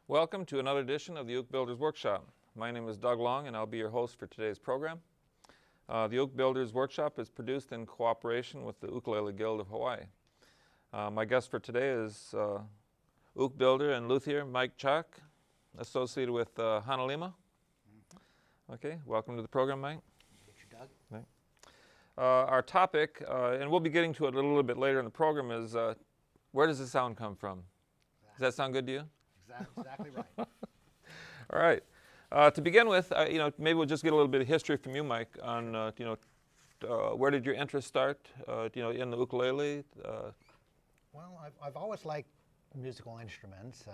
Welcome to another edition of the Uke Builders Workshop. My name is Doug Long and I'll be your host for today's program. The Uke Builders Workshop is produced in cooperation with the Ukulele Guild of Hawaii. My guest for today is Uke builder and luthier Mike Chock, associated with Honolima. Okay, welcome to the program, Mike. Thank you, Doug. Right. Our topic, and we'll be getting to it a little bit later in the program, is where does the sound come from? Does that sound good to you? Exactly right. All right. To begin with, maybe we'll just get a little bit of history from you, Mike, on where did your interest start? In the ukulele. Well, I've always liked musical instruments.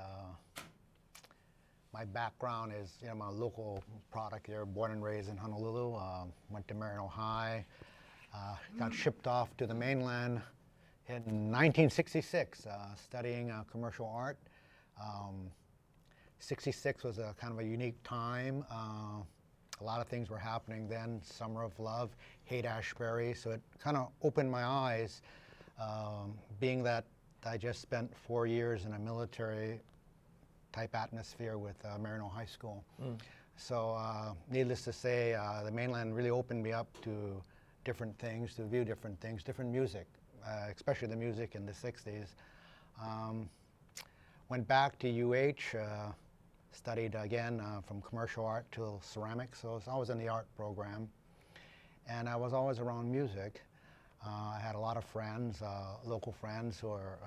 My background is, I'm a local product here, born and raised in Honolulu. Went to Marino High. Got shipped off to the mainland in 1966, studying commercial art. 66 was a kind of a unique time. A lot of things were happening then. Summer of Love, Haight-Ashbury. So it kind of opened my eyes, being that I just spent 4 years in a military type atmosphere with Marino High School. So needless to say, the mainland really opened me up to different things, to view different things, different music, especially the music in the 60s. Went back to UH, studied again from commercial art to ceramics, so I was always in the art program. And I was always around music. I had a lot of friends, local friends who are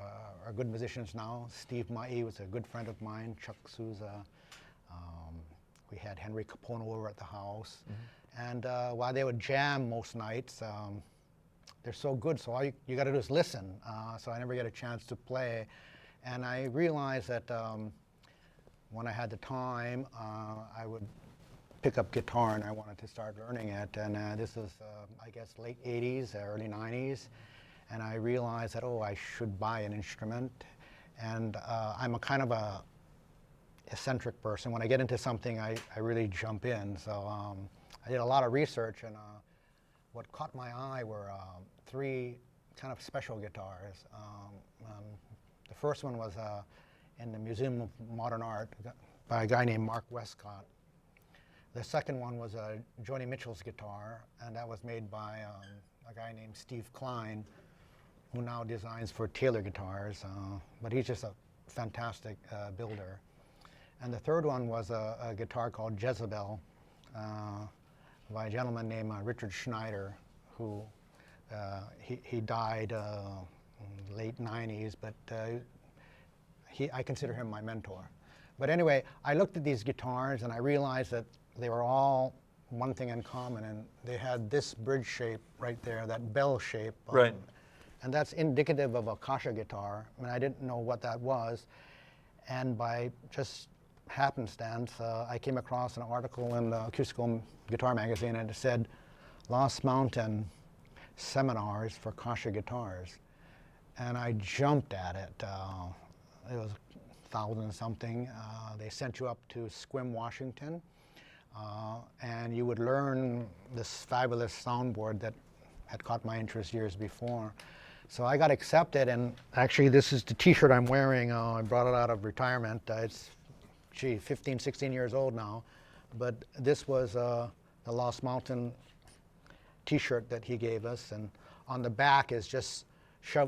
good musicians now. Steve Mai was a good friend of mine, Chuck Souza. We had Henry Capone over at the house. And while they would jam most nights, they're so good, so all you got to do is listen. So I never get a chance to play. And I realized that when I had the time, I would pick up guitar and I wanted to start learning it. And this was, I guess, late 80s, early 90s. And I realized that, I should buy an instrument. And I'm a kind of a eccentric person. When I get into something, I really jump in. So I did a lot of research, and what caught my eye were 3 kind of special guitars. The first one was in the Museum of Modern Art by a guy named Mark Westcott. The second one was Joni Mitchell's guitar, and that was made by a guy named Steve Klein, who now designs for Taylor guitars, but he's just a fantastic builder. And the third one was a guitar called Jezebel by a gentleman named Richard Schneider, who he died late 90s, but I consider him my mentor. But anyway, I looked at these guitars and I realized that they were all one thing in common, and they had this bridge shape right there, that bell shape. Right. And that's indicative of a Kasha guitar. I mean, I didn't know what that was. And by just happenstance, I came across an article in the Acoustical Guitar Magazine, and it said, Lost Mountain Seminars for Kasha Guitars. And I jumped at it. It was 1,000 something. They sent you up to Sequim, Washington, and you would learn this fabulous soundboard that had caught my interest years before. So I got accepted, and actually this is the t-shirt I'm wearing. I brought it out of retirement. It's 15, 16 years old now, but this was the Lost Mountain t-shirt that he gave us, and on the back is just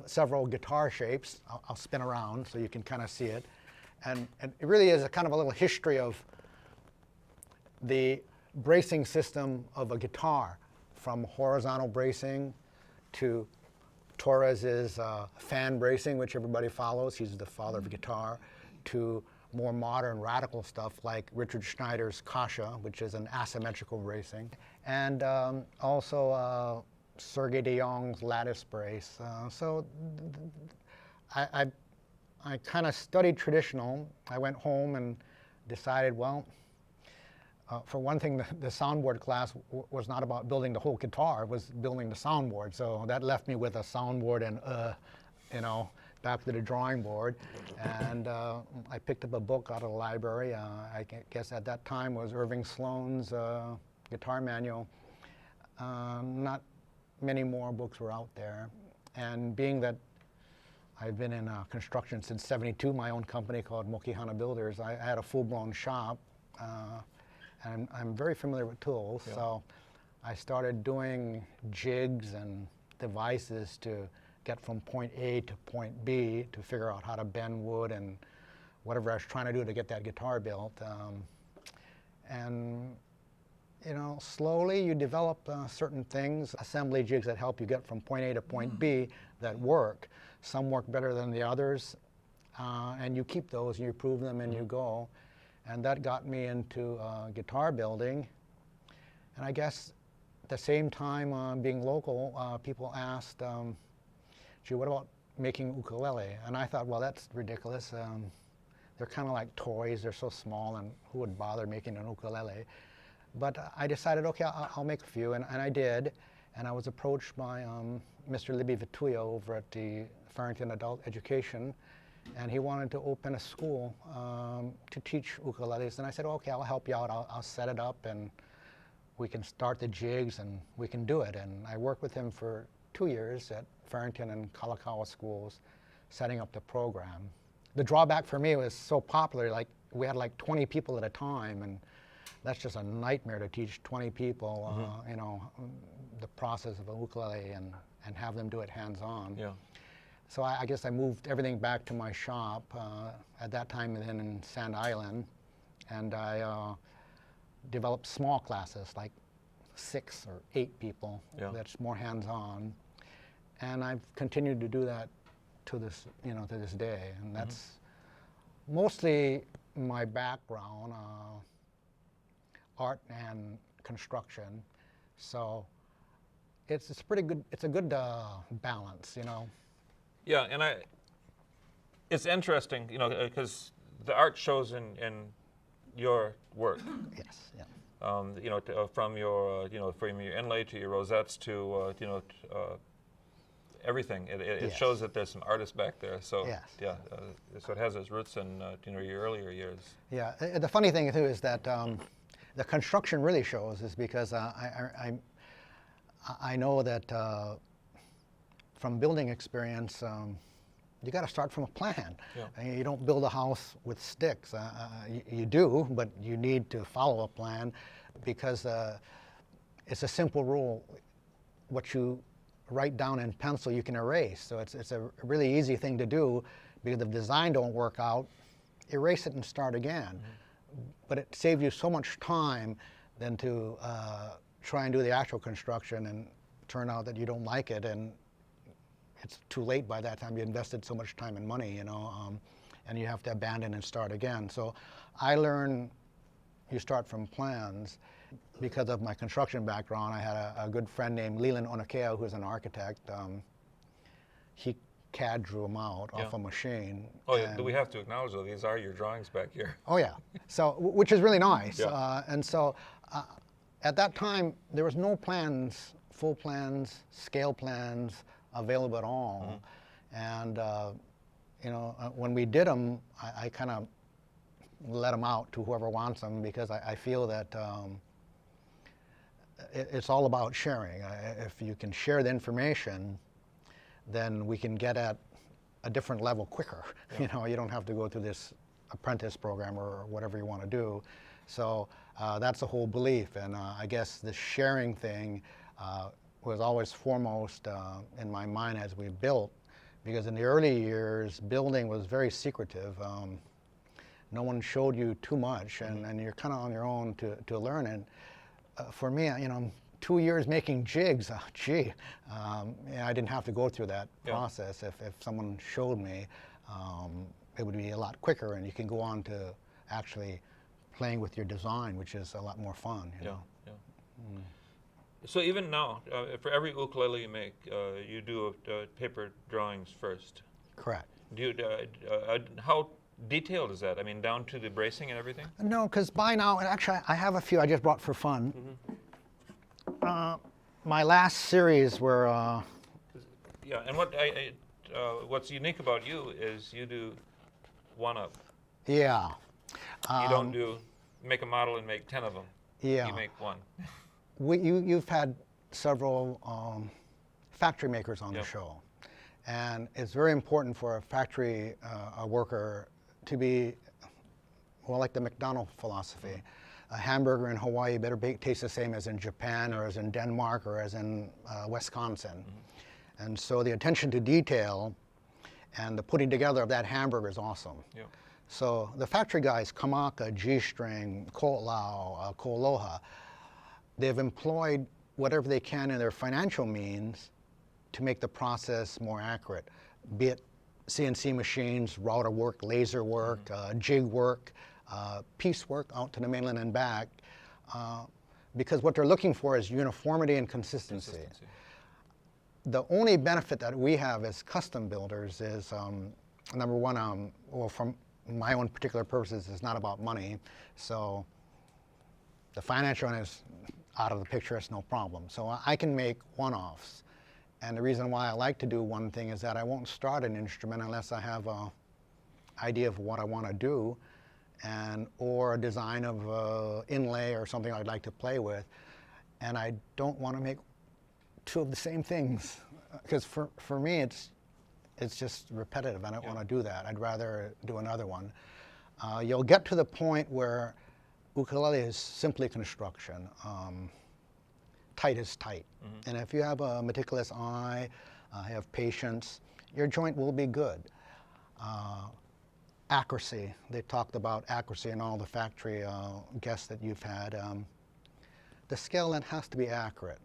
several guitar shapes. I'll spin around so you can kind of see it. And it really is a kind of a little history of the bracing system of a guitar, from horizontal bracing to Torres's fan bracing, which everybody follows. He's the father of guitar, to more modern radical stuff like Richard Schneider's Kasha, which is an asymmetrical bracing, and also Sergei de Jong's lattice brace. So I kind of studied traditional. I went home and decided, well, For one thing, the soundboard class was not about building the whole guitar, it was building the soundboard. So that left me with a soundboard and, back to the drawing board. And I picked up a book out of the library. I guess at that time was Irving Sloane's Guitar Manual. Not many more books were out there. And being that I've been in construction since '72, my own company called Uke Builders, I had a full-blown shop. And I'm very familiar with tools, so I started doing jigs and devices to get from point A to point B to figure out how to bend wood and whatever I was trying to do to get that guitar built. And slowly you develop certain things, assembly jigs that help you get from point A to point B that work. Some work better than the others, and you keep those and you prove them and you go. And that got me into guitar building. And I guess at the same time, being local, people asked, gee, what about making ukulele? And I thought, well, that's ridiculous. They're kind of like toys. They're so small, and who would bother making an ukulele? But I decided, okay, I'll make a few, and I did. And I was approached by Mr. Libby Vituyo over at the Farrington Adult Education, and he wanted to open a school to teach ukuleles. And I said, okay, I'll help you out. I'll set it up, and we can start the jigs, and we can do it. And I worked with him for 2 years at Farrington and Kalakaua schools, setting up the program. The drawback for me was so popular, like we had like 20 people at a time, and that's just a nightmare to teach 20 people, the process of a ukulele and have them do it hands-on. Yeah. So I guess I moved everything back to my shop, at that time then in Sand Island, and I developed small classes, like 6 or 8 people. That's more hands-on. And I've continued to do that to this, to this day. And that's mostly my background, art and construction. So it's pretty good. It's a good balance, Yeah, and it's interesting, because the art shows in your work. Yes. Yeah. From your inlay to your rosettes to everything. It shows that there's some artists back there. So so it has its roots in your earlier years. Yeah. The funny thing too is that the construction really shows is because I know that from building experience, you got to start from a plan. You don't build a house with sticks. You do, but you need to follow a plan because it's a simple rule. What you write down in pencil, you can erase. So it's a really easy thing to do because if the design don't work out, erase it and start again. But it saves you so much time than to try and do the actual construction and turn out that you don't like it, and it's too late by that time. You invested so much time and money, and you have to abandon and start again. So I learned you start from plans. Because of my construction background, I had a good friend named Leland Onakea, who's an architect. He CAD drew them out off a machine. Oh, yeah. Do we have to acknowledge, though, these are your drawings back here? Oh, yeah. So, which is really nice. Yeah. And so, at that time, there was no plans, full plans, scale plans available at all. And, when we did them, I kind of let them out to whoever wants them because I feel that it's all about sharing. If you can share the information, then we can get at a different level quicker. Yeah. You don't have to go through this apprentice program or whatever you want to do. So that's the whole belief, and I guess the sharing thing was always foremost in my mind as we built, because in the early years, building was very secretive. No one showed you too much, and you're kind of on your own to learn. And for me, 2 years making jigs, I didn't have to go through that process. If someone showed me, it would be a lot quicker, and you can go on to actually playing with your design, which is a lot more fun. You know? So even now, for every ukulele you make, you do paper drawings first. Correct. Do you, how detailed is that? I mean, down to the bracing and everything? No, because by now, and actually I have a few I just brought for fun. My last series were, Yeah, and what's unique about you is you do one-up. yeah. You don't make a model and make 10 of them. Yeah. You make one. You've had several factory makers on the show. And it's very important for a factory worker to be, well, like the McDonald's philosophy. A hamburger in Hawaii better taste the same as in Japan or as in Denmark or as in Wisconsin. And so the attention to detail and the putting together of that hamburger is awesome. Yeah. So the factory guys, Kamaka, G-string, Ko'olau, Ko'oloha, they've employed whatever they can in their financial means to make the process more accurate, be it CNC machines, router work, laser work, jig work, piece work out to the mainland and back, because what they're looking for is uniformity and consistency. The only benefit that we have as custom builders is, number one, well, from my own particular purposes, it's not about money, so the financial one is out of the picture, it's no problem. So I can make one-offs. And the reason why I like to do one thing is that I won't start an instrument unless I have an idea of what I want to do, or a design of inlay or something I'd like to play with. And I don't want to make two of the same things, because for me it's just repetitive. I don't want to do that. I'd rather do another one. You'll get to the point where ukulele is simply construction. Tight is tight. And if you have a meticulous eye, have patience, your joint will be good. Accuracy, they talked about accuracy in all the factory guests that you've had. The scale length has to be accurate.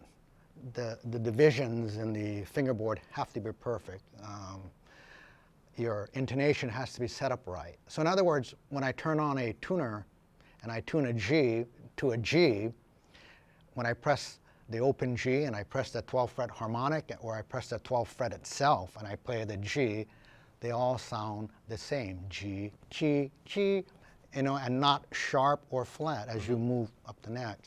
The divisions in the fingerboard have to be perfect. Your intonation has to be set up right. So in other words, when I turn on a tuner and I tune a G to a G, when I press the open G and I press the 12th fret harmonic, or I press the 12th fret itself and I play the G, they all sound the same. G, G, G, and not sharp or flat as you move up the neck.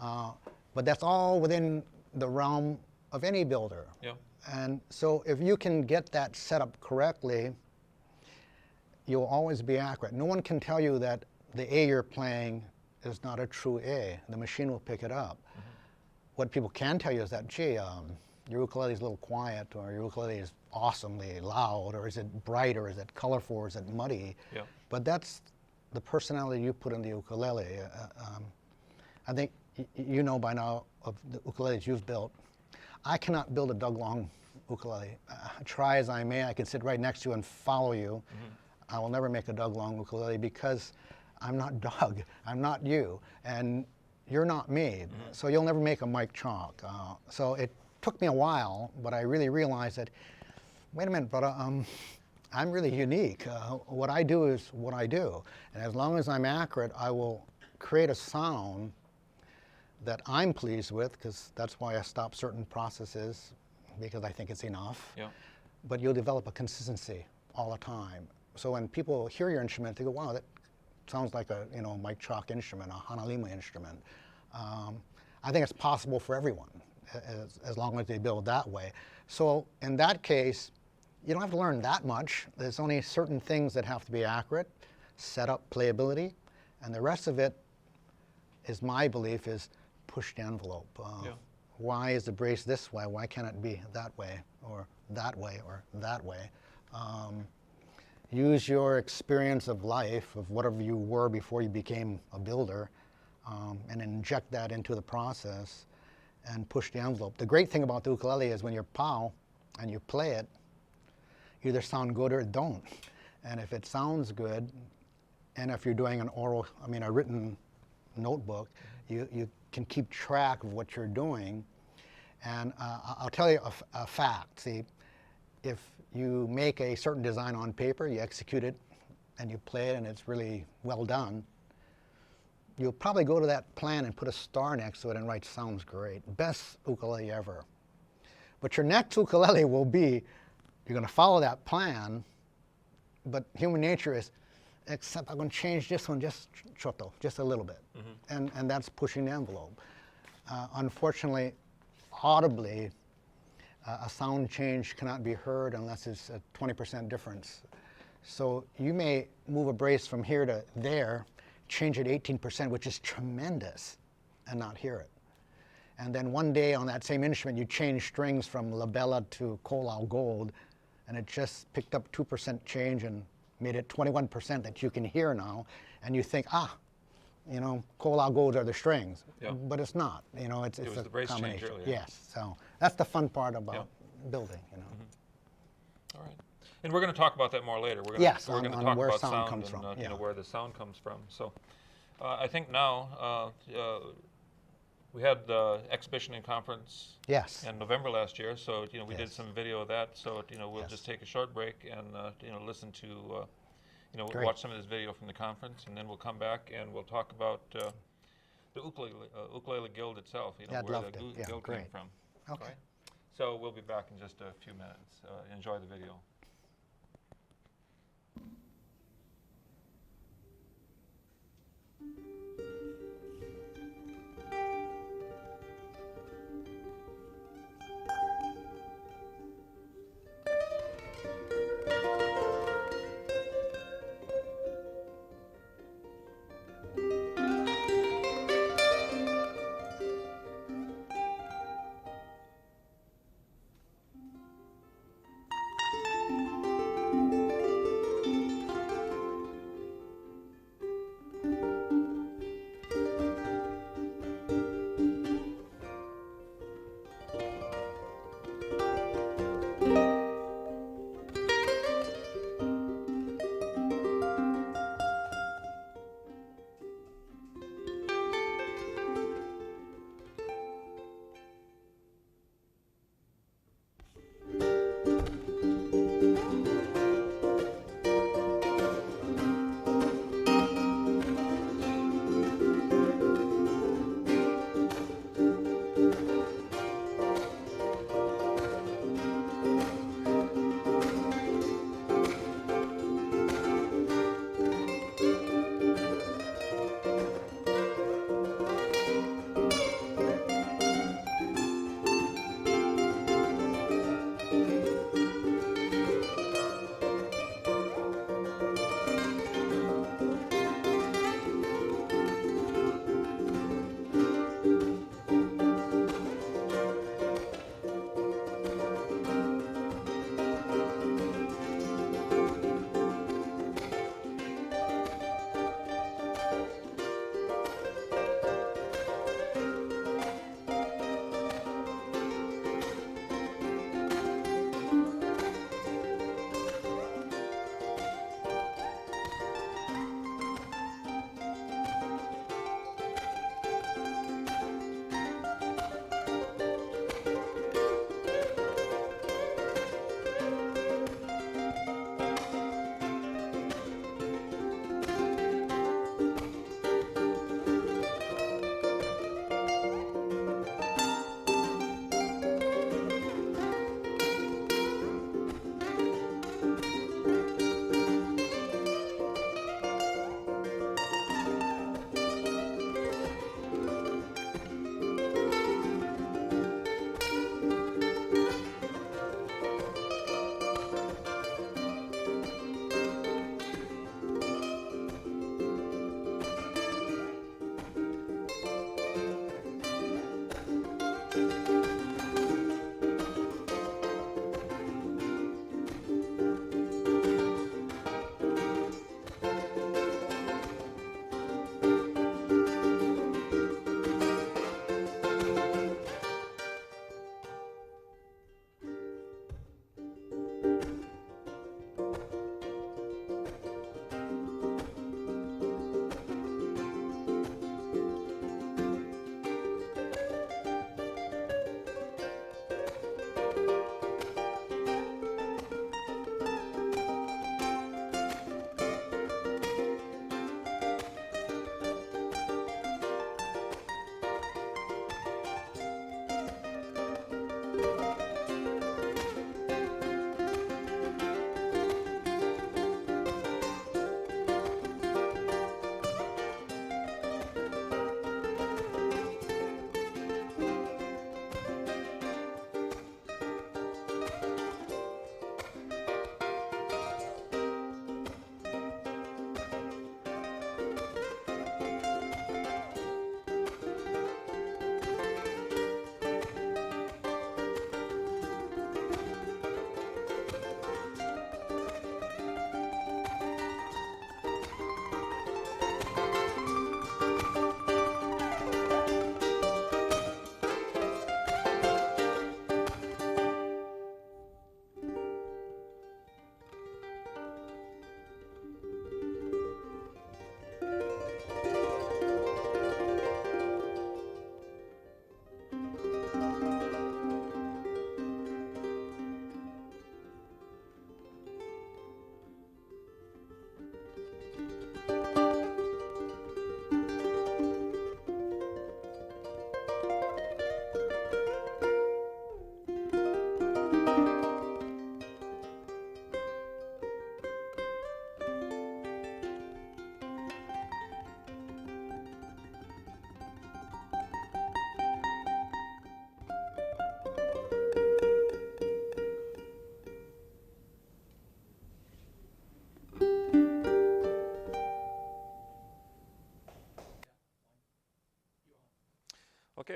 But that's all within the realm of any builder. Yeah. And so if you can get that set up correctly, you'll always be accurate. No one can tell you that the A you're playing is not a true A. The machine will pick it up. What people can tell you is that, gee, your ukulele is a little quiet, or your ukulele is awesomely loud, or is it bright, or is it colorful, or is it muddy? Yeah. But that's the personality you put in the ukulele. I think you know by now of the ukuleles you've built. I cannot build a Doug Long ukulele. Try as I may, I can sit right next to you and follow you. I will never make a Doug Long ukulele because I'm not Doug, I'm not you, and you're not me, so you'll never make a Mike Chock. So it took me a while, but I really realized that, wait a minute, brother, I'm really unique. What I do is what I do, and as long as I'm accurate, I will create a sound that I'm pleased with, because that's why I stop certain processes, because I think it's enough. Yeah. But you'll develop a consistency all the time. So when people hear your instrument, they go, wow, that sounds like a Mike Chock instrument, a Hanalima instrument. I think it's possible for everyone, as long as they build that way. So in that case, you don't have to learn that much. There's only certain things that have to be accurate, setup, playability, and the rest of it is, my belief, is push the envelope. Why is the brace this way? Why can't it be that way, or that way, or that way? Use your experience of life, of whatever you were before you became a builder, and inject that into the process and push the envelope. The great thing about the ukulele is when you're pow and you play it, you either sound good or it don't. And if it sounds good, and if you're doing a written notebook, you can keep track of what you're doing. And I'll tell you a fact. See, if you make a certain design on paper, you execute it, and you play it, and it's really well done, you'll probably go to that plan and put a star next to it and write, sounds great. Best ukulele ever. But your next ukulele will be, you're going to follow that plan, but human nature is, except I'm going to change this one just choto, just a little bit. And that's pushing the envelope. Unfortunately, audibly, a sound change cannot be heard unless it's a 20% difference. So you may move a brace from here to there, change it 18%, which is tremendous, and not hear it. And then one day on that same instrument, you change strings from labella to kolau gold, and it just picked up 2% change and made it 21% that you can hear now. And you think, you know, kolau golds are the strings, but it's not. You know, it's It was a the brace change combination. earlier. Yes, so that's the fun part about building. You know. All right. And we're going to talk about that more later. We're going Yes, to, we're going to on talk where about sound sound comes and from, you know, where the sound comes from. So I think now we had the exhibition and conference in November last year. So you know we did some video of that. So you know we'll just take a short break and you know listen to you know watch some of this video from the conference, and then we'll come back and we'll talk about the ukulele guild itself. You know where the guild came from. Okay. Right? So we'll be back in just a few minutes. Enjoy the video.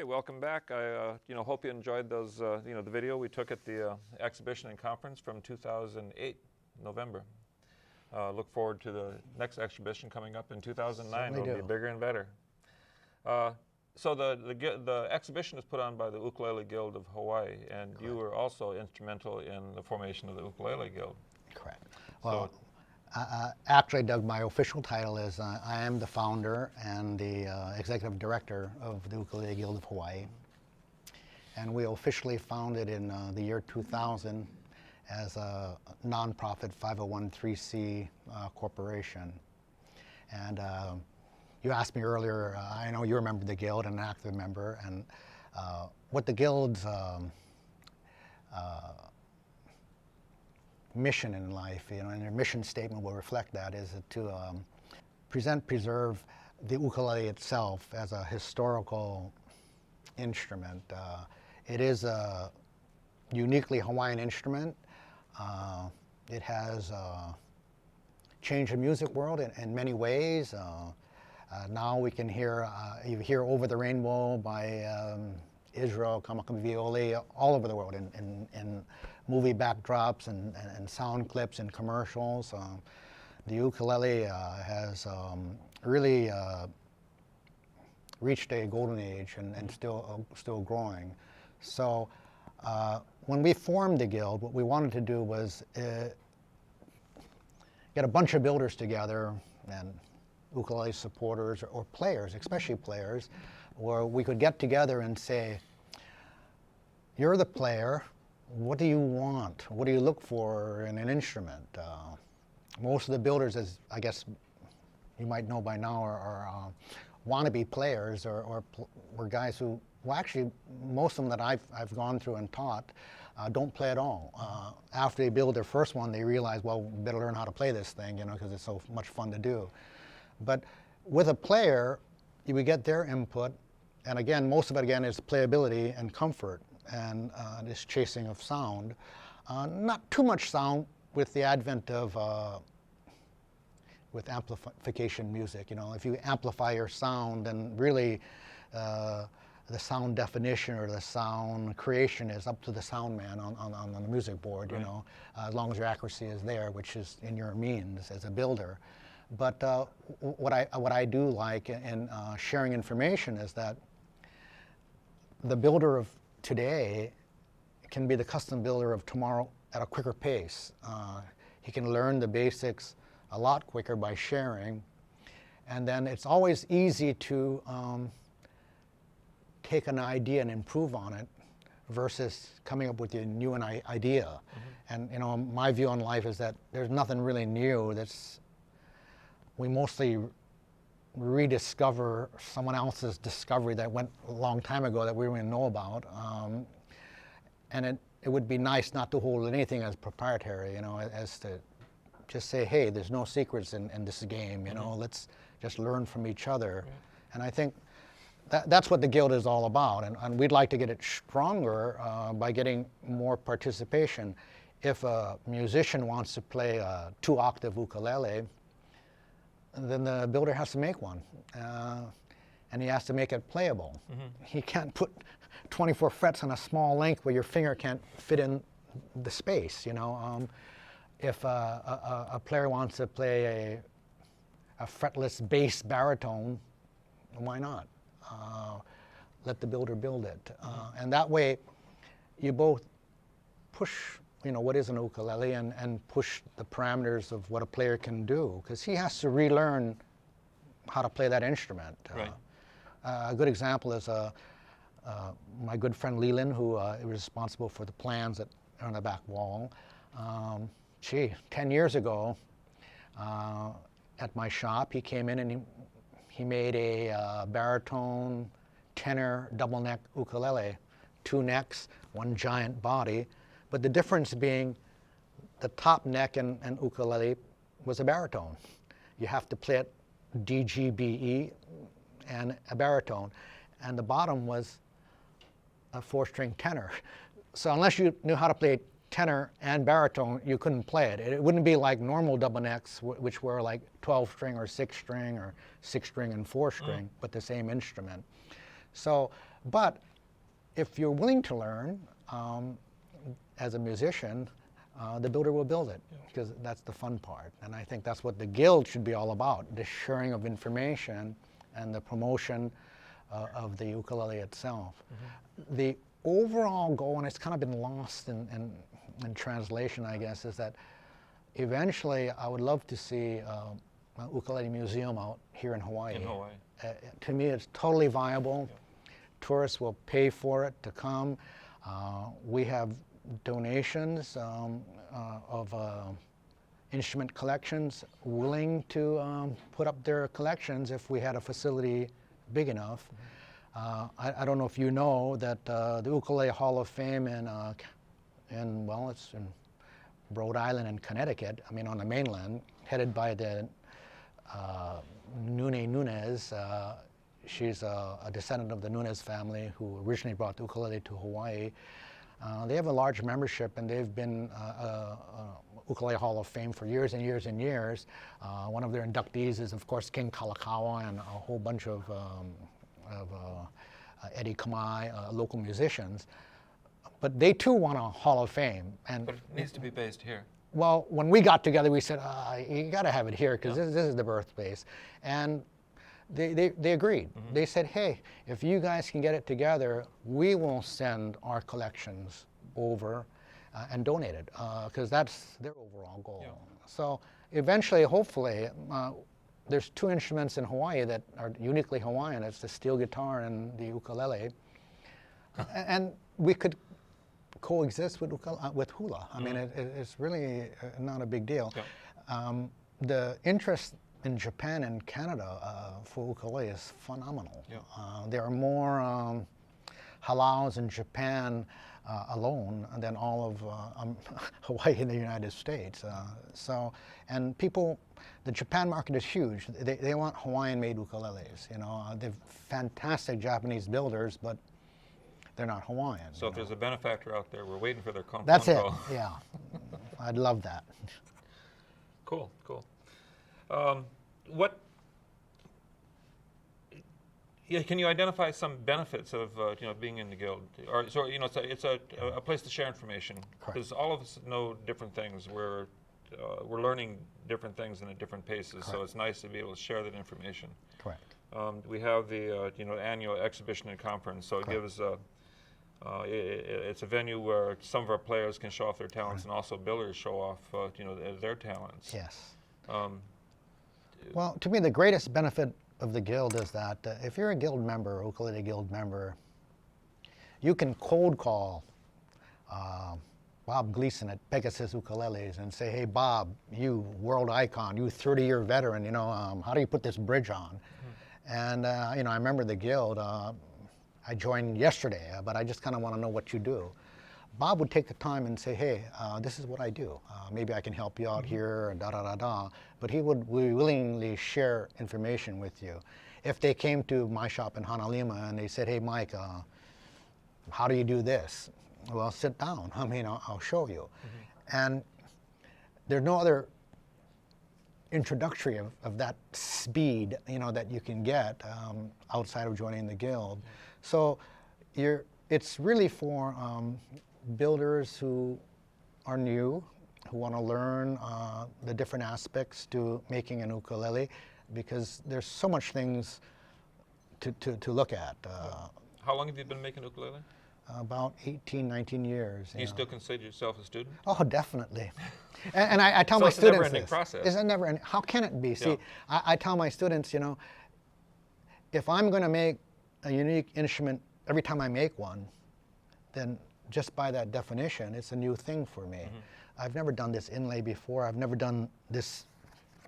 right, welcome back. I hope you enjoyed those, the video we took at the exhibition and conference from 2008, November. Look forward to the next exhibition coming up in 2009. Certainly It'll be bigger and better. So the exhibition is put on by the Ukulele Guild of Hawaii, and Correct. you were also instrumental in the formation of the Ukulele Guild. Correct. Well, actually, Doug, my official title is I am the founder and the executive director of the Ukulele Guild of Hawaii. And we officially founded in the year 2000 as a nonprofit 501(c) corporation. And you asked me earlier, I know you remember the Guild and an active member, and what the Guild's mission in life, and their mission statement will reflect that, is to preserve the ukulele itself as a historical instrument. It is a uniquely Hawaiian instrument. It has changed the music world in many ways. Now we can hear, you hear Over the Rainbow by Israel Kamakavioli all over the world in movie backdrops and sound clips and commercials. The ukulele has really reached a golden age and still growing. So when we formed the Guild, what we wanted to do was get a bunch of builders together and ukulele supporters or players, especially players, where we could get together and say, you're the player, what do you want? What do you look for in an instrument? Most of the builders, as I guess you might know by now, are wannabe players or guys who, well, actually, most of them that I've gone through and taught don't play at all. After they build their first one, they realize, well, we better learn how to play this thing, because it's so much fun to do. But with a player, you would get their input, and again, most of it again is playability and comfort and this chasing of sound. Not too much sound with the advent of with amplification music. If you amplify your sound, then really the sound definition or the sound creation is up to the sound man on the music board. Right. As long as your accuracy is there, which is in your means as a builder. But what I do like in sharing information is that the builder of today can be the custom builder of tomorrow at a quicker pace. He can learn the basics a lot quicker by sharing, and then it's always easy to take an idea and improve on it versus coming up with a new idea. Mm-hmm. And my view on life is that there's nothing really new. We mostly rediscover someone else's discovery that went a long time ago that we don't even know about. And it would be nice not to hold anything as proprietary, as to just say, hey, there's no secrets in this game, mm-hmm. Let's just learn from each other. Yeah. And I think that's what the Guild is all about, and we'd like to get it stronger by getting more participation. If a musician wants to play a 2-octave ukulele, then the builder has to make one, and he has to make it playable. Mm-hmm. He can't put 24 frets on a small length where your finger can't fit in the space. If a player wants to play a fretless bass baritone, why not? Let the builder build it, and that way you both push what is an ukulele and push the parameters of what a player can do, because he has to relearn how to play that instrument. Right. A good example is my good friend Leland, who is responsible for the plans that are on the back wall. 10 years ago at my shop, he came in and he made a baritone, tenor, double neck ukulele, 2 necks, 1 giant body. But the difference being the top neck and ukulele was a baritone. You have to play it D, G, B, E, and a baritone. And the bottom was a 4-string tenor. So unless you knew how to play tenor and baritone, you couldn't play it. It wouldn't be like normal double necks, which were like 12-string or 6-string or 6-string and 4-string, but the same instrument. So, but if you're willing to learn as a musician, the builder will build it, because that's the fun part. And I think that's what the guild should be all about, the sharing of information and the promotion of the ukulele itself. The overall goal, and it's kind of been lost in translation, I guess, is that eventually I would love to see a ukulele museum out here in Hawaii. To me, it's totally viable. Tourists will pay for it to come. We have donations of instrument collections willing to put up their collections if we had a facility big enough. I don't know if you know that the Ukulele Hall of Fame well, it's in Rhode Island and Connecticut, I mean on the mainland, headed by the Nune Nunez. She's a descendant of the Nunez family who originally brought the ukulele to Hawaii. They have a large membership, and they've been Ukulele Hall of Fame for years and years and years. One of their inductees is, of course, King Kalakaua and a whole bunch of Eddie Kamai, local musicians. But they too want a Hall of Fame. But it needs to be based here. Well, when we got together, we said, you got to have it here, because this is the birthplace. And they agreed. They said, hey, if you guys can get it together, we will send our collections over and donate it, because that's their overall goal. So eventually, hopefully, there's two instruments in Hawaii that are uniquely Hawaiian. It's the steel guitar and the ukulele. And we could coexist with hula. I mean, it's really not a big deal. The interest in Japan and Canada for ukulele is phenomenal. There are more halaus in Japan alone than all of Hawaii and the United States. And people, the Japan market is huge. They want Hawaiian-made ukuleles. You know, they're fantastic Japanese builders, but they're not Hawaiian. So if there's a benefactor out there, we're waiting for their phone call. That's it. Yeah, I'd love that. Cool. Can you identify some benefits of being in the guild? Or so it's a place to share information, because all of us know different things. We're learning different things in at different paces. So it's nice to be able to share that information. Correct. We have the annual exhibition and conference, so it gives it's a venue where some of our players can show off their talents, and also builders show off their talents. Yes. Well, to me, the greatest benefit of the guild is that if you're a guild member, ukulele guild member, you can cold call Bob Gleason at Pegasus Ukuleles and say, hey, Bob, you world icon, you 30-year veteran, how do you put this bridge on? And, I remember the guild, I joined yesterday, but I just kind of want to know what you do. Bob would take the time and say, hey, this is what I do. Maybe I can help you out here, and da-da-da-da. But he would willingly share information with you. If they came to my shop in Honolulu and they said, hey, Mike, how do you do this? Well, sit down. I mean, I'll show you. And there's no other introductory of that speed, that you can get outside of joining the guild. So it's really for builders who are new, who want to learn the different aspects to making an ukulele, because there's so much things to look at. How long have you been making ukulele? About 18, 19 years. You still consider yourself a student? Oh, definitely. And I tell my students it's a never-ending process. It's a never-ending. How can it be? See, I tell my students, if I'm going to make a unique instrument every time I make one, then just by that definition, it's a new thing for me. I've never done this inlay before. I've never done this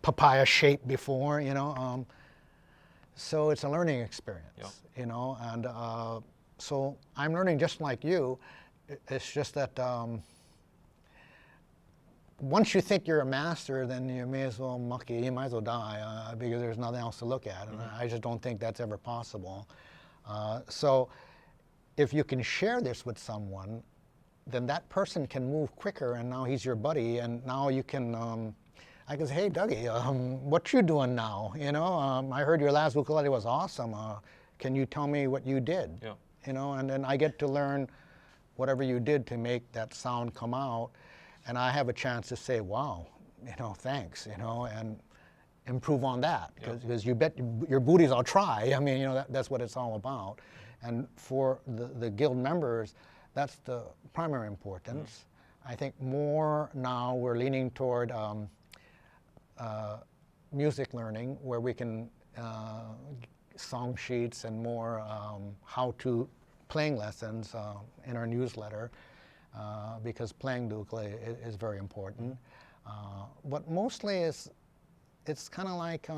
papaya shape before, so it's a learning experience, and so I'm learning just like you. It's just that once you think you're a master, then you may as well you might as well die, because there's nothing else to look at, and I just don't think that's ever possible. So if you can share this with someone, then that person can move quicker, and now he's your buddy, and now you can, I can say, hey, Dougie, what you doing now? I heard your last ukulele was awesome. can you tell me what you did? Yeah. You know, and then I get to learn whatever you did to make that sound come out, and I have a chance to say, wow, you know, thanks, you know, and improve on that, because you bet your booties I'll try. I mean, you know, that's what it's all about. And for the guild members, that's the primary importance. I think more now we're leaning toward music learning, where we can song sheets and more how-to playing lessons in our newsletter, because playing the ukulele is very important. But mostly it's kind of like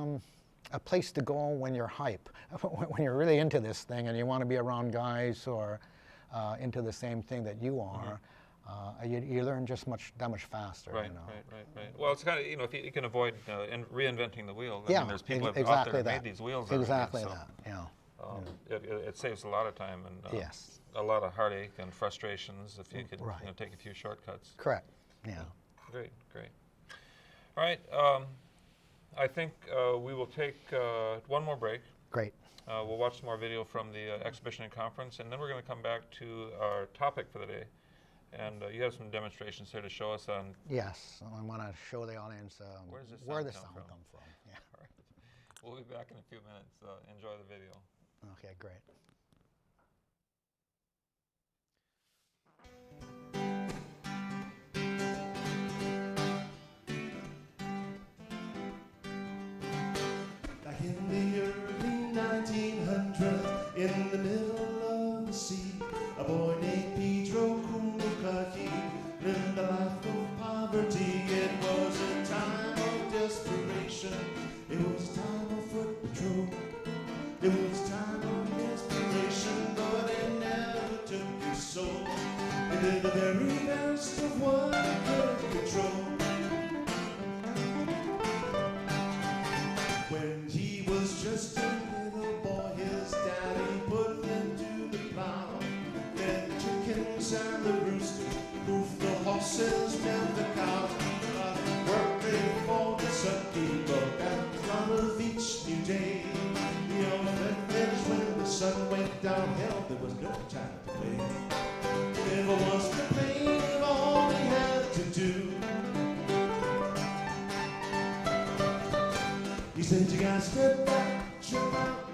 a place to go when you're hype, when you're really into this thing and you want to be around guys who are into the same thing that you are. You learn just that much faster. Right, you know? right. Well, it's kind of, you know, if you can avoid reinventing the wheel. I Yeah, mean, there's people out exactly there that that. made these wheels. Exactly already, that. Yeah. It saves a lot of time and Yes. a lot of heartache and frustrations if you could Right. you know, take a few shortcuts. Correct. Yeah. Great. All right. I think we will take one more break. Great. We'll watch some more video from the exhibition and conference, and then we're going to come back to our topic for the day. And you have some demonstrations here to show us on. Yes. I want to show the audience where the sound come from. Yeah. All right. We'll be back in a few minutes. Enjoy the video. Okay. Great. Back in the early 1900s, in the middle of the sea, a boy named Pedro Kumukaki lived a life of poverty. It was a time of desperation. It was a time of foot patrol. It was a time of desperation, but it never took his soul. It did the very best of what it could control. When he was just a little boy, his daddy put him to the plow. Fed the chickens and the roosters, hoofed the horses, milked the cows. Worked day for the sun, he broke out of each new day. The old man finished when the sun went downhill. There was no time to play. He never was complaining of all he had to do. He said, you gotta step back, jump out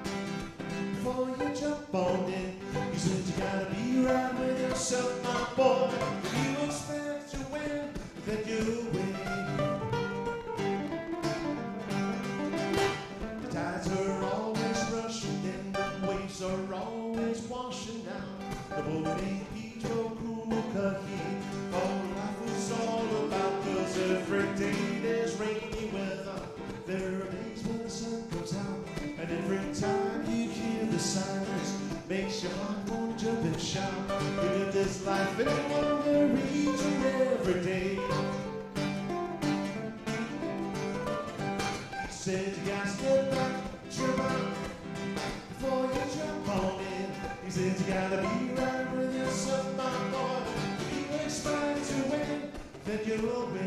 before you jump on in. He said, you gotta be right with yourself, my boy. If you expect to win, then you'll win. The tides are always rushing in, the waves are always washing out. The boy named Pedro Kumukaki, all life was all about, 'cause every day there's rainy weather. There are days when the sun comes out, and every time you hear the sirens, makes your heart want to jump and shout. You live this life in wonder each and every day. He said you gotta step back, jump out before you jump on in. He said you gotta be right with yourself, my boy. If you expect to win, then you'll win.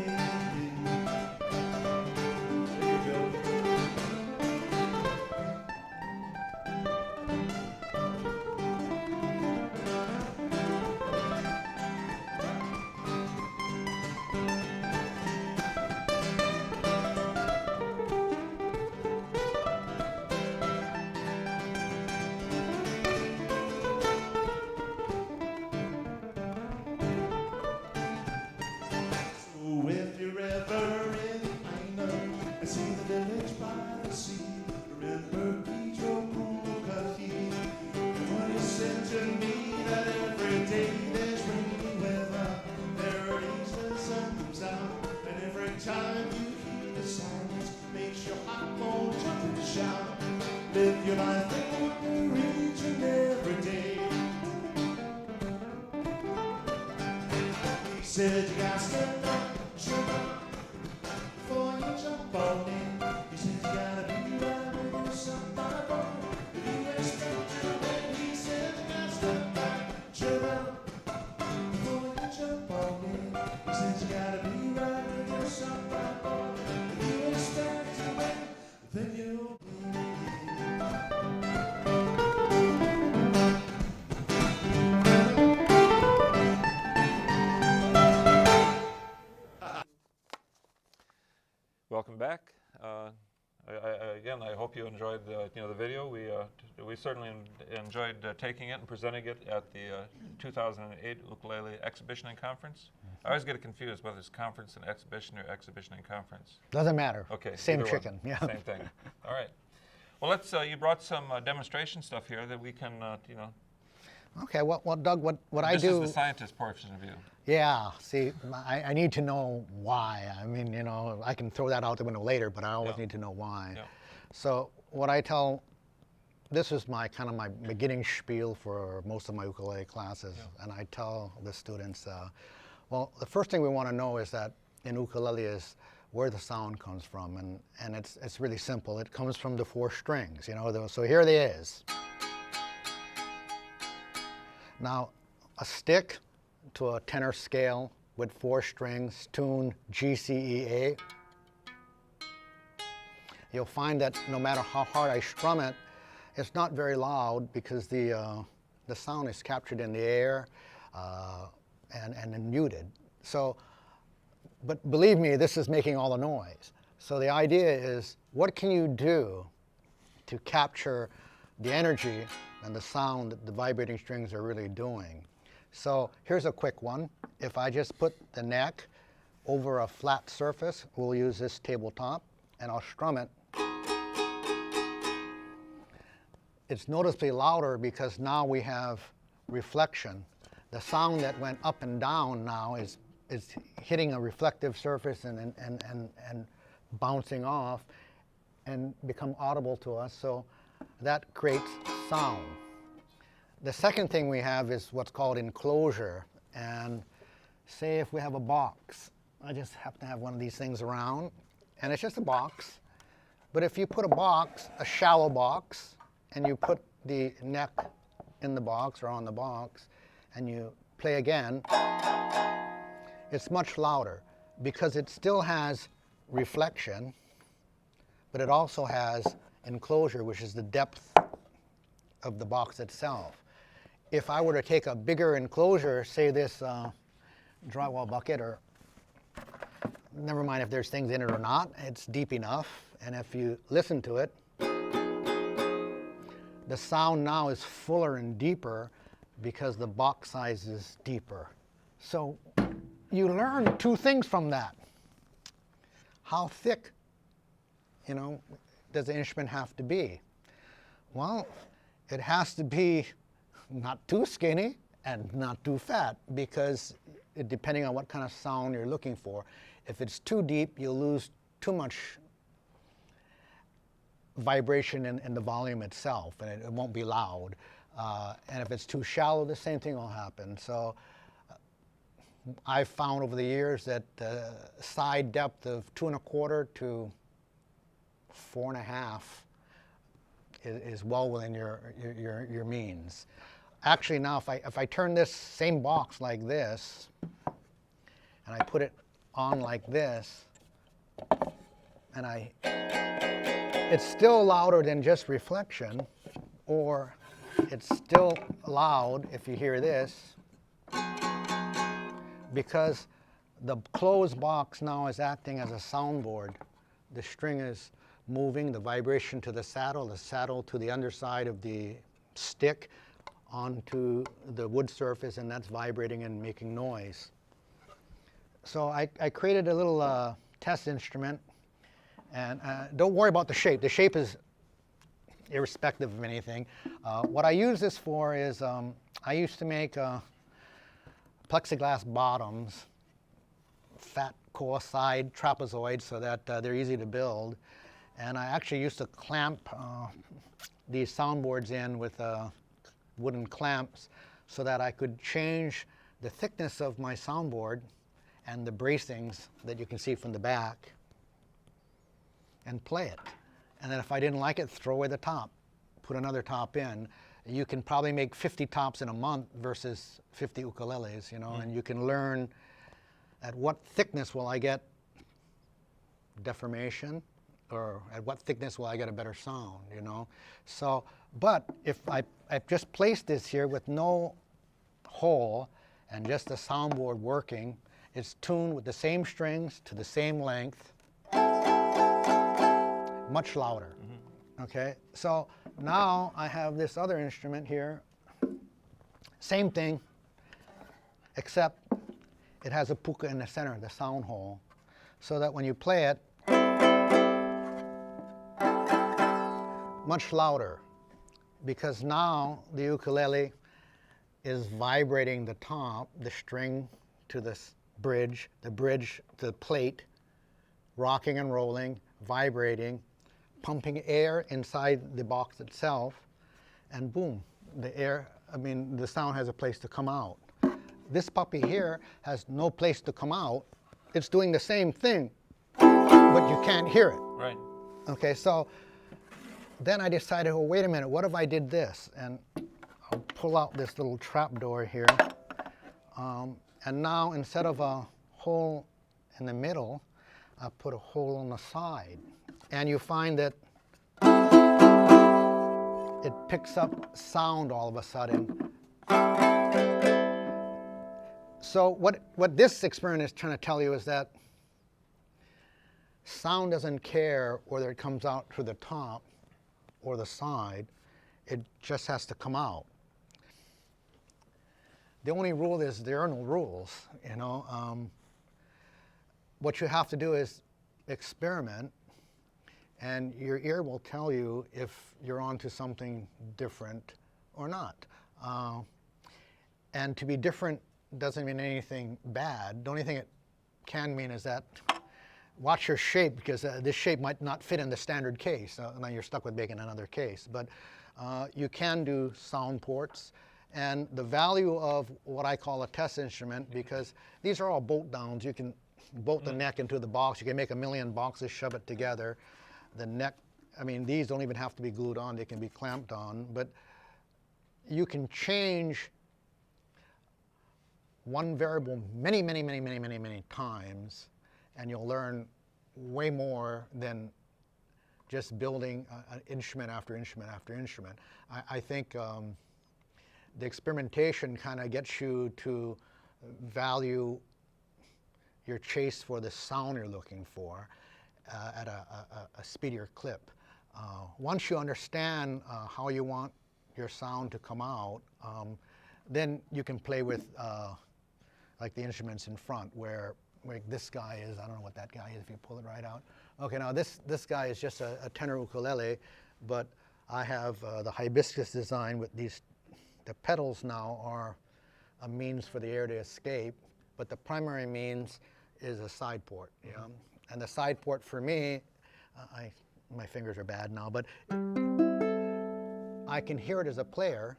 Live your life in wonder each and every day. He said you gotta step up, jump up before you jump on in. He said you gotta be right with yourself, my boy. If you expect to win, he said you gotta step back, jump up before you jump on in. He said you gotta be right with yourself, my boy. If you expect to win, then you'll win. Again, I hope you enjoyed the video. We certainly enjoyed taking it and presenting it at the 2008 Ukulele Exhibition and Conference. I always get it confused whether it's conference and exhibition or exhibition and conference. Doesn't matter. Okay. Same either chicken. one. Yeah. Same thing. All right. Well, let's. You brought some demonstration stuff here that we can, Okay. Well, Doug, what I This do? is the scientist portion of you. Yeah. See, I need to know why. I mean, I can throw that out the window later, but I always Yeah. need to know why. Yeah. So what I tell, this is my kind of my beginning spiel for most of my ukulele classes, and I tell the students, well, the first thing we want to know is that in ukulele is where the sound comes from, and it's really simple. It comes from the 4 strings, so here it is. Now, a stick to a tenor scale with 4 strings, tune G, C, E, A. You'll find that no matter how hard I strum it, it's not very loud because the sound is captured in the air and then muted. So, but believe me, this is making all the noise. So the idea is, what can you do to capture the energy and the sound that the vibrating strings are really doing? So here's a quick one. If I just put the neck over a flat surface, we'll use this tabletop, and I'll strum it. It's noticeably louder because now we have reflection. The sound that went up and down now is hitting a reflective surface and bouncing off and become audible to us. So that creates sound. The second thing we have is what's called enclosure. And say if we have a box, I just happen to have one of these things around, and it's just a box. But if you put a box, a shallow box, and you put the neck in the box or on the box, and you play again, it's much louder because it still has reflection, but it also has enclosure, which is the depth of the box itself. If I were to take a bigger enclosure, say this drywall bucket, or never mind if there's things in it or not, it's deep enough, and if you listen to it, the sound now is fuller and deeper because the box size is deeper. So you learn 2 things from that. How thick, does the instrument have to be? Well, it has to be not too skinny and not too fat, because depending on what kind of sound you're looking for, if it's too deep, you'll lose too much vibration in the volume itself, and it won't be loud. And if it's too shallow, the same thing will happen. So I've found over the years that side depth of 2 1/4 to 4 1/2 is well within your means. Actually, now if I turn this same box like this, and I put it on like this, and it's still louder than just reflection, or it's still loud if you hear this, because the closed box now is acting as a soundboard. The string is moving, the vibration to the saddle to the underside of the stick onto the wood surface, and that's vibrating and making noise. So I created a little test instrument, and don't worry about the shape. The shape is irrespective of anything. What I use this for is I used to make plexiglass bottoms, fat core side trapezoids, so that they're easy to build. And I actually used to clamp these soundboards in with wooden clamps so that I could change the thickness of my soundboard and the bracings that you can see from the back and play it. And then if I didn't like it, throw away the top, put another top in. You can probably make 50 tops in a month versus 50 ukuleles, and you can learn at what thickness will I get deformation, or at what thickness will I get a better sound, So, but if I've just placed this here with no hole and just the soundboard working, it's tuned with the same strings to the same length. much louder. Okay, so now I have this other instrument here, same thing, except it has a puka in the center, the sound hole, so that when you play it, much louder, because now the ukulele is vibrating the top, the string to this bridge, the bridge to the plate, rocking and rolling, vibrating, pumping air inside the box itself, and boom, the air, the sound has a place to come out. This puppy here has no place to come out. It's doing the same thing, but you can't hear it. Right. Okay, so then I decided, well, wait a minute, what if I did this? And I'll pull out this little trap door here. And now instead of a hole in the middle, I put a hole on the side. And you find that it picks up sound all of a sudden. So what this experiment is trying to tell you is that sound doesn't care whether it comes out through the top or the side. It just has to come out. The only rule is there are no rules, you know. What you have to do is experiment, and your ear will tell you if you're onto something different or not. And to be different doesn't mean anything bad. The only thing it can mean is that watch your shape, because this shape might not fit in the standard case. Now you're stuck with making another case. But you can do sound ports. And the value of what I call a test instrument, because these are all bolt downs. You can bolt the neck into the box. You can make a million boxes, shove it together. The neck, these don't even have to be glued on. They can be clamped on. But you can change one variable many, many, many, many, many, many times, and you'll learn way more than just building an instrument after instrument after instrument. I think the experimentation kind of gets you to value your chase for the sound you're looking for at a speedier clip. Once you understand how you want your sound to come out, then you can play with like the instruments in front, where this guy is, I don't know what that guy is if you pull it right out. Okay, now this guy is just a tenor ukulele, but I have the hibiscus design with these. The pedals now are a means for the air to escape, but the primary means is a side port. You know? And the side port for me, my fingers are bad now, but I can hear it as a player.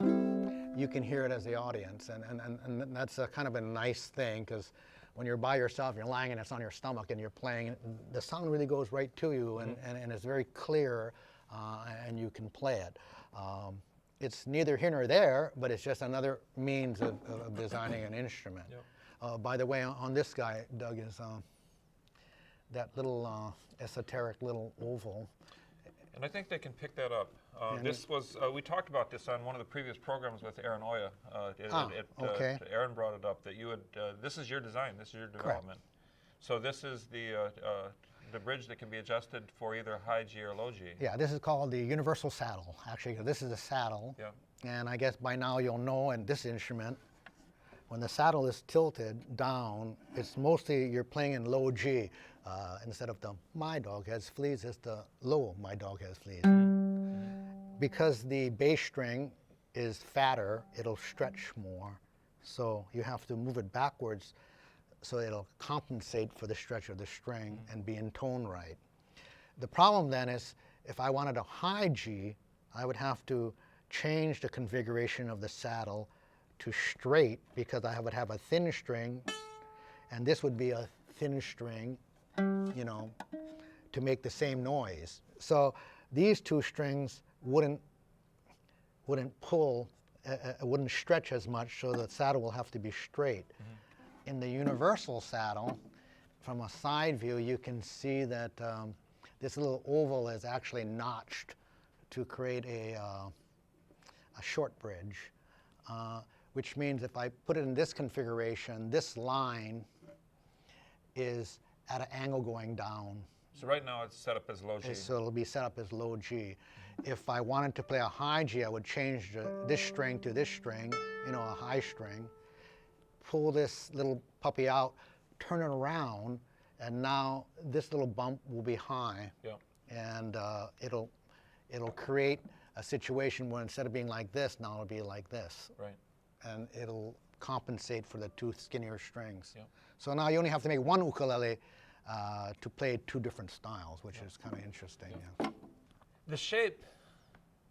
You can hear it as the audience, and that's a kind of a nice thing, because when you're by yourself, you're lying and it's on your stomach and you're playing, the sound really goes right to you, and it's very clear, and you can play it. It's neither here nor there, but it's just another means of designing an instrument. Yep. By the way, on this guy, Doug, is that little esoteric little oval. And I think they can pick that up. This was, we talked about this on one of the previous programs with Aaron Oya. Okay. Aaron brought it up that you would, this is your design, this is your development. Correct. So this is the bridge that can be adjusted for either high G or low G. Yeah, this is called the universal saddle. Actually, this is a saddle. Yeah. And I guess by now you'll know in this instrument, when the saddle is tilted down, it's mostly you're playing in low G. Instead of the my dog has fleas, it's the low my dog has fleas. Because the bass string is fatter, it'll stretch more. So you have to move it backwards so it'll compensate for the stretch of the string and be in tone right. The problem then is, if I wanted a high G, I would have to change the configuration of the saddle to straight, because I would have a thin string, and this would be a thin string, you know, to make the same noise. So these two strings wouldn't pull, wouldn't stretch as much, so the saddle will have to be straight. In the universal saddle, from a side view, you can see that this little oval is actually notched to create a short bridge, which means if I put it in this configuration, this line is at an angle going down, So right now it's set up as low G. So it'll be set up as low G. If I wanted to play a high G, I would change this string to this string, you know, a high string, pull this little puppy out, turn it around, and now this little bump will be high. Yeah. And it'll create a situation where instead of being like this, now it'll be like this. Right. And it'll compensate for the two skinnier strings. Yeah. So now you only have to make one ukulele to play two different styles, which is kind of interesting. Yeah. The shape,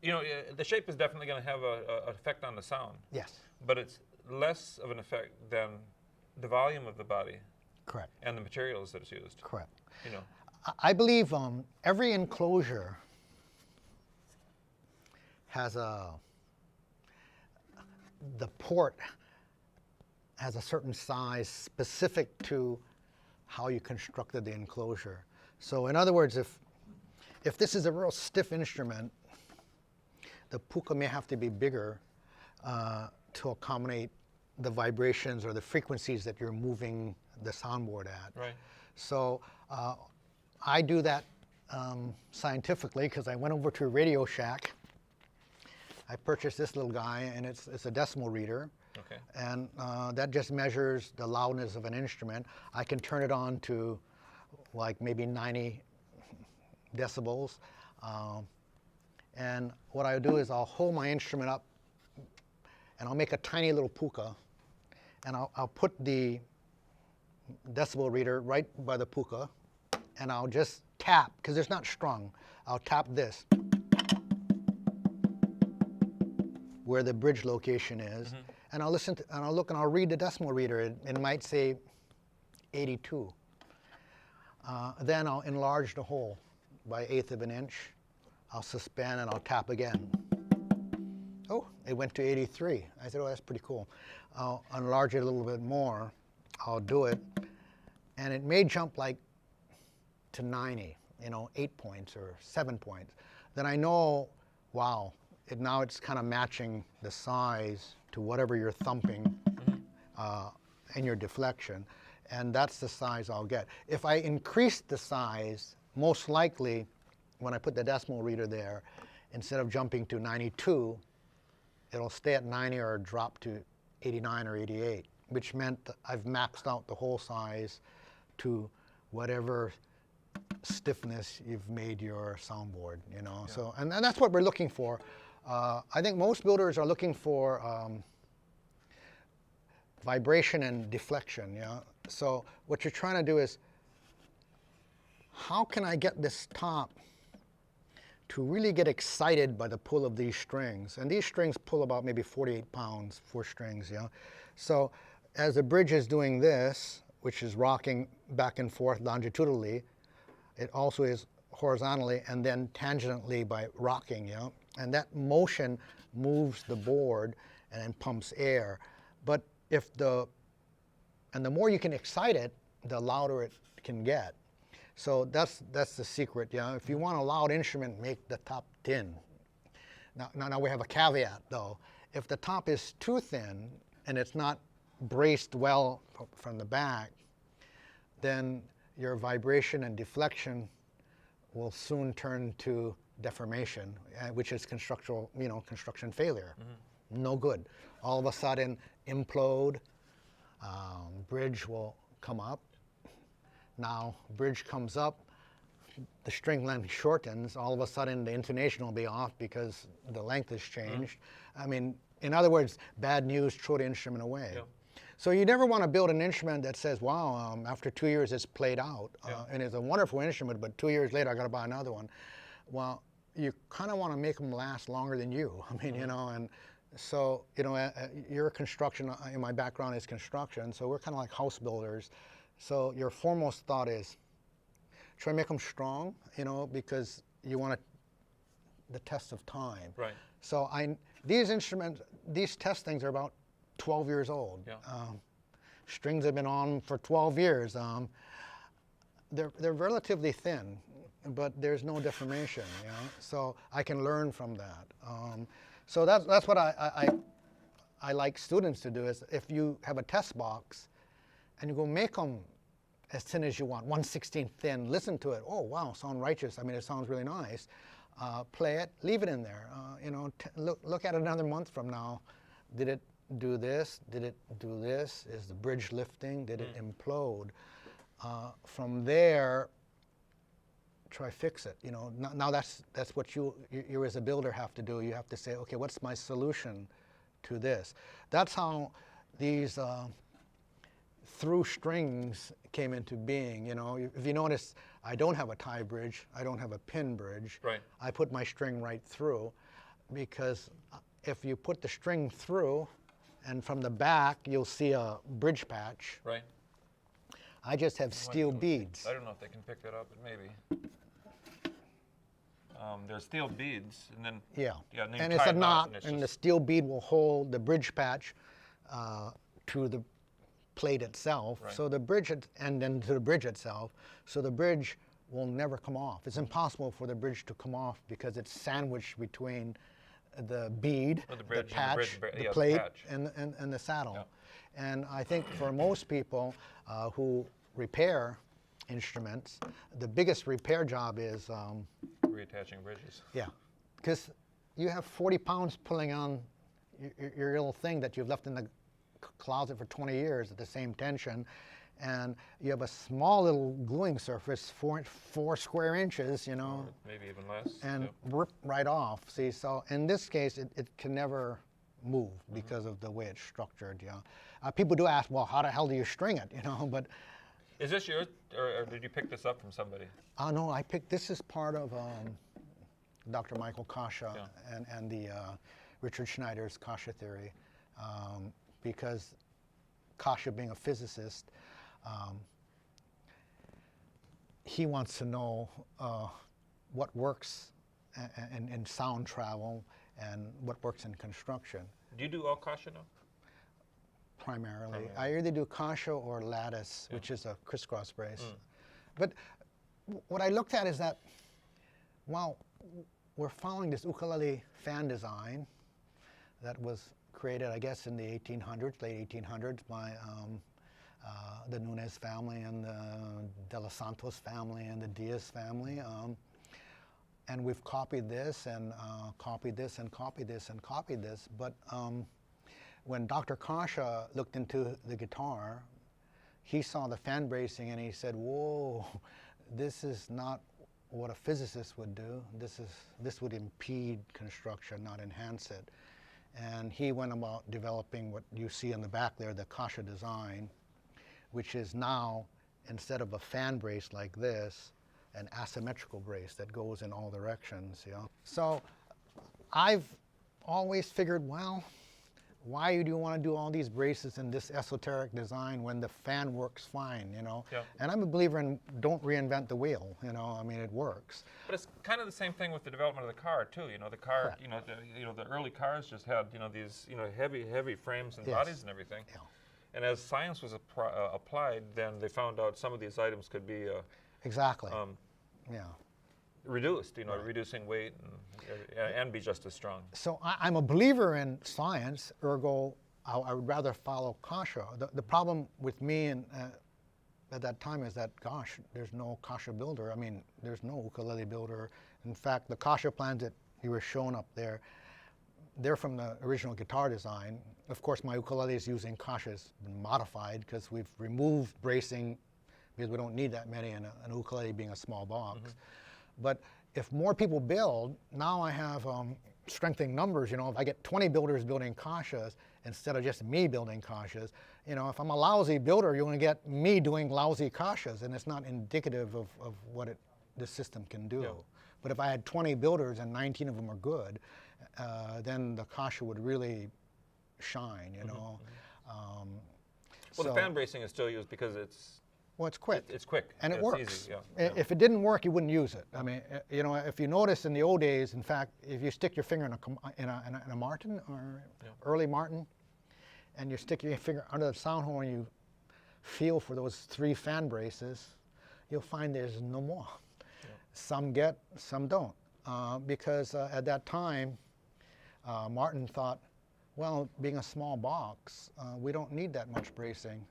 you know, the shape is definitely going to have an effect on the sound. Yes. But it's less of an effect than the volume of the body. Correct. And the materials that it's used. Correct. You know. I believe every enclosure has the port has a certain size specific to how you constructed the enclosure. So in other words, if this is a real stiff instrument, the puka may have to be bigger to accommodate the vibrations or the frequencies that you're moving the soundboard at. Right. So I do that scientifically because I went over to Radio Shack. I purchased this little guy, and it's a decimal reader. Okay. And that just measures the loudness of an instrument. I can turn it on to like maybe 90 decibels. And what I do is I'll hold my instrument up, and I'll make a tiny little puka, and I'll put the decibel reader right by the puka, and I'll just tap, because it's not strung. I'll tap this, where the bridge location is, and I'll listen to, and I'll look and I'll read the decimal reader. It might say 82. Then I'll enlarge the hole by 1/8 of an inch. I'll suspend and I'll tap again. Oh, it went to 83. I said, oh, that's pretty cool. I'll enlarge it a little bit more. I'll do it, and it may jump like to 90, you know, 8 points or 7 points. Then I know, wow, now it's kind of matching the size to whatever you're thumping and your deflection, and that's the size I'll get. If I increase the size, most likely when I put the decimal reader there, instead of jumping to 92, it'll stay at 90 or drop to 89 or 88, which meant that I've maxed out the whole size to whatever stiffness you've made your soundboard, you know. Yeah. So, and that's what we're looking for. I think most builders are looking for vibration and deflection, yeah. So what you're trying to do is, how can I get this top to really get excited by the pull of these strings? And these strings pull about maybe 48 pounds, 4 strings, yeah. So as the bridge is doing this, which is rocking back and forth longitudinally, it also is horizontally and then tangentially by rocking, yeah. And that motion moves the board and then pumps air. But if the more you can excite it, the louder it can get. So that's the secret, yeah. If you want a loud instrument, make the top thin. Now we have a caveat though. If the top is too thin and it's not braced well from the back, then your vibration and deflection will soon turn to deformation, which is construction failure. No good. All of a sudden, implode, bridge will come up. Now, bridge comes up, the string length shortens, all of a sudden the intonation will be off because the length has changed. I mean, in other words, bad news, throw the instrument away. Yeah. So you never want to build an instrument that says, wow, after 2 years it's played out, and it's a wonderful instrument, but 2 years later I got to buy another one. Well, you kind of want to make them last longer than you. I mean, you know, and so, you know, your construction, my background is construction, so we're kind of like house builders. So your foremost thought is, try to make them strong, you know, because you want the test of time. Right. So these instruments, these test things are about 12 years old. Yeah. Strings have been on for 12 years. They're relatively thin, but there's no deformation, you know? So I can learn from that. So that's what I like students to do, is if you have a test box and you go make them as thin as you want, 1/16 thin. Listen to it. Oh, wow, sound righteous. I mean, it sounds really nice. Play it, leave it in there. You know, look at it another month from now. Did it do this? Did it do this? Is the bridge lifting? Did it implode? From there, try fix it. You know, now that's what you as a builder have to do. You have to say, okay, what's my solution to this? That's how these through strings came into being. You know, if you notice, I don't have a tie bridge. I don't have a pin bridge. Right. I put my string right through, because if you put the string through, and from the back you'll see a bridge patch. Right. I just have steel beads. I don't know if they can pick that up, but maybe. There's steel beads, and then Yeah, and then and you it's tie a it knot, it's and the just- steel bead will hold the bridge patch to the plate itself. Right. So the bridge, and then to the bridge itself. So the bridge will never come off. It's impossible for the bridge to come off because it's sandwiched between the bead, Or the the bridge and the patch, bridge- the yeah, the plate, patch. and the saddle. Yeah. And I think for most people who repair instruments, the biggest repair job is reattaching bridges. yeah, because you have 40 pounds pulling on your little thing that you've left in the closet for 20 years at the same tension, and you have a small little gluing surface, 4 square inches, you know, Or maybe even less. and Yep. rip right off. See, so in this case, it can never move because of the way it's structured. You know, people do ask, well, how the hell do you string it? You know, but Is this yours, or did you pick this up from somebody? no, I picked. This is part of Dr. Michael Kasha Yeah. and the Richard Schneider's Kasha theory, because Kasha, being a physicist, he wants to know what works in sound travel and what works in construction. Do you do all Kasha now? Primarily. I either do Kasha or lattice, which is a crisscross brace. But what I looked at is that, well, we're following this ukulele fan design that was created, I guess, in the 1800s, late 1800s, by the Nunez family and the De Los Santos family and the Diaz family. And we've copied this and copied this and copied this and copied this. But when Dr. Kasha looked into the guitar, he saw the fan bracing and he said, whoa, this is not what a physicist would do. This would impede construction, not enhance it. And he went about developing what you see in the back there, the Kasha design, which is now, instead of a fan brace like this, an asymmetrical brace that goes in all directions. You know? So I've always figured, well, why do you want to do all these braces in this esoteric design when the fan works fine, you know? Yeah. And I'm a believer in don't reinvent the wheel, you know? I mean, it works. But it's kind of the same thing with the development of the car too. You know, the car. Correct. The early cars just had these heavy frames and Yes. bodies and everything. Yeah. And as science was applied, then they found out some of these items could be Exactly. Yeah. reduced. Reducing weight and be just as strong. So I'm a believer in science, ergo I would rather follow Kasha. The problem with me at that time is that, gosh, there's no Kasha builder. I mean, there's no ukulele builder. In fact, the Kasha plans that you were shown up there, they're from the original guitar design. Of course, my ukulele is using Kasha's been modified because we've removed bracing because we don't need that many in an ukulele being a small box. But if more people build, now I have strengthening numbers. You know, if I get 20 builders building Kashas instead of just me building Kashas, you know, if I'm a lousy builder, you're going to get me doing lousy Kashas, and it's not indicative of what the system can do. Yeah. But if I had 20 builders and 19 of them are good, then the Kasha would really shine, you know. Well, the fan bracing is still used because it's quick. It's quick And it it's works. Easy. Yeah. If it didn't work, you wouldn't use it. I mean, you know, if you notice in the old days, in fact, if you stick your finger in a Martin or early Martin, and you stick your finger under the sound hole and you feel for those 3 fan braces, you'll find there's no more. Some get, some don't, because at that time, Martin thought, well, being a small box, we don't need that much bracing.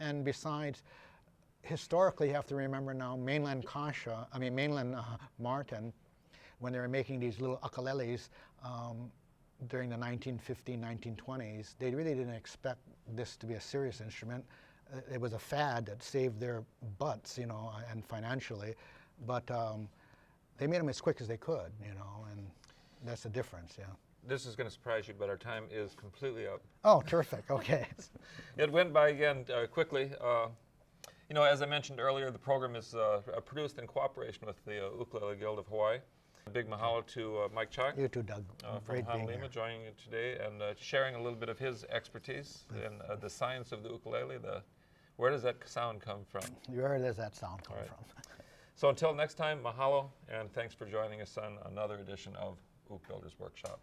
And besides, historically, you have to remember now, mainland Martin, when they were making these little ukuleles during the 1915, 1920s, they really didn't expect this to be a serious instrument. It was a fad that saved their butts, you know, and financially, but they made them as quick as they could, you know, and that's the difference, yeah. This is going to surprise you, but our time is completely up. Oh, terrific, okay. It went by again quickly. You know, as I mentioned earlier, the program is produced in cooperation with the Ukulele Guild of Hawaii. A big mahalo to Mike Chock. You too, Doug. From Great being Honolulu, here. joining you today and sharing a little bit of his expertise in the science of the ukulele. Where does that sound come from? Where does that sound come Right. from? So until next time, mahalo, and thanks for joining us on another edition of Uke Builders Workshop.